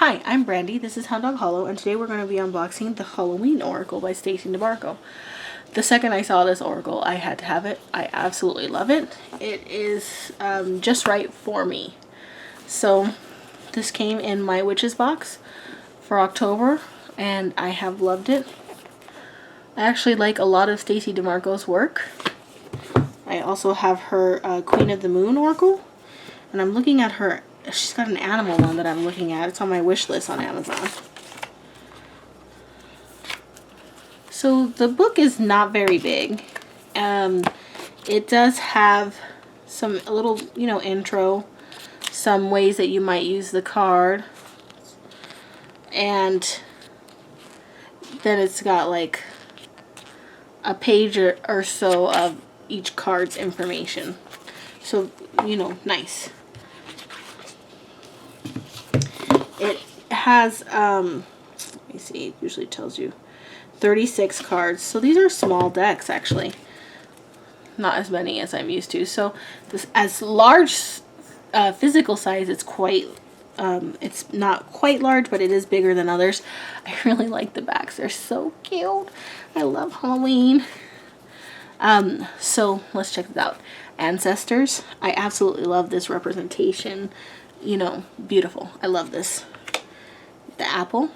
Hi, I'm Brandy. This is Hound Dog Hollow, and today we're going to be unboxing the Halloween Oracle by Stacey DeMarco. The second I saw this Oracle, I had to have it. I absolutely love it. It is just right for me. So this came in my Witches box for October, and I have loved it. I actually like a lot of Stacey DeMarco's work. I also have her Queen of the Moon Oracle, and I'm looking at her. She's got an animal one that I'm looking at. It's on my wish list on Amazon. So the book is not very big. It does have some little, intro, some ways that you might use the card, and then it's got like a page or so of each card's information. So, nice. It has, let me see, it usually tells you 36 cards. So these are small decks, actually. Not as many as I'm used to. So this, as large physical size, it's quite, it's not quite large, but it is bigger than others. I really like the backs. They're so cute. I love Halloween. So let's check this out. Ancestors. I absolutely love this representation. Beautiful. I love this. The apple.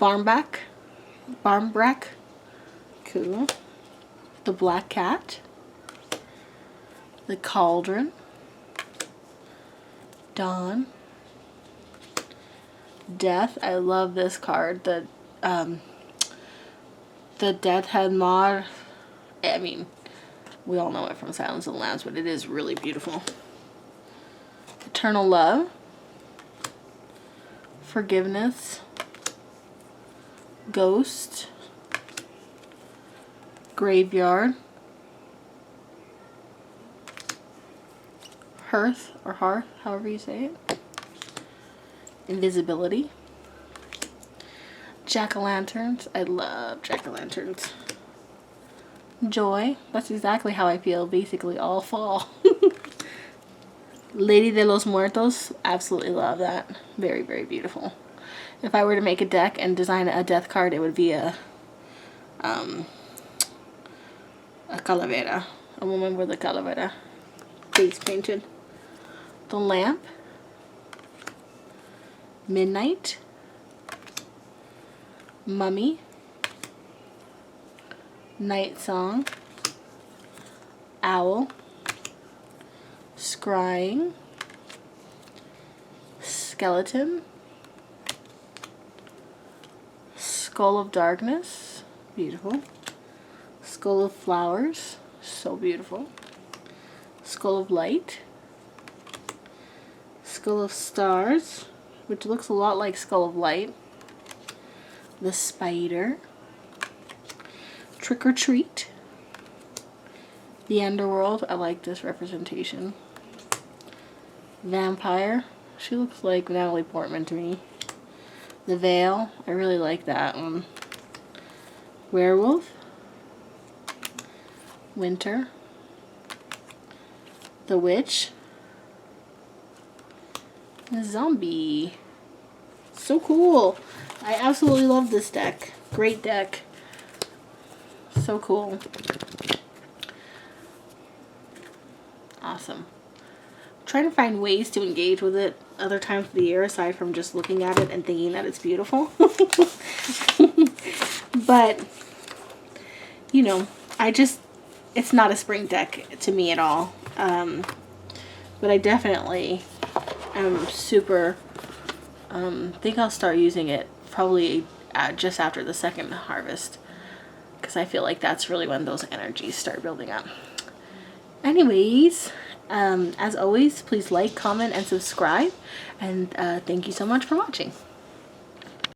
Barmbrack. Cool. The black cat. The cauldron. Dawn. Death. I love this card. The Death Head mod. I mean, we all know it from Silence of the Lambs, but it is really beautiful. Eternal Love. Forgiveness. Ghost. Graveyard. Hearth, or Hearth, however you say it. Invisibility. Jack-o'-lanterns. I love jack-o'-lanterns. Joy. That's exactly how I feel basically all fall. Lady de los Muertos. Absolutely love that. Very, very beautiful. If I were to make a deck and design a death card, it would be a calavera. A woman with a calavera. Face painted. The Lamp. Midnight. Mummy. Night Song. Owl. Scrying. Skeleton. Skull of Darkness. Beautiful. Skull of Flowers. So beautiful. Skull of Light. Skull of Stars, which looks a lot like Skull of Light. The Spider. Trick or Treat. The Underworld. I like this representation. Vampire. She looks like Natalie Portman to me. The Veil. I really like that one. Werewolf. Winter. The Witch. The Zombie. So cool. I absolutely love this deck. Great deck. So cool. Awesome. Trying to find ways to engage with it other times of the year aside from just looking at it and thinking that it's beautiful. But, it's not a spring deck to me at all. But I definitely am super, think I'll start using it probably just after the second harvest, because I feel like that's really when those energies start building up. Anyways, as always, please like, comment, and subscribe, and thank you so much for watching.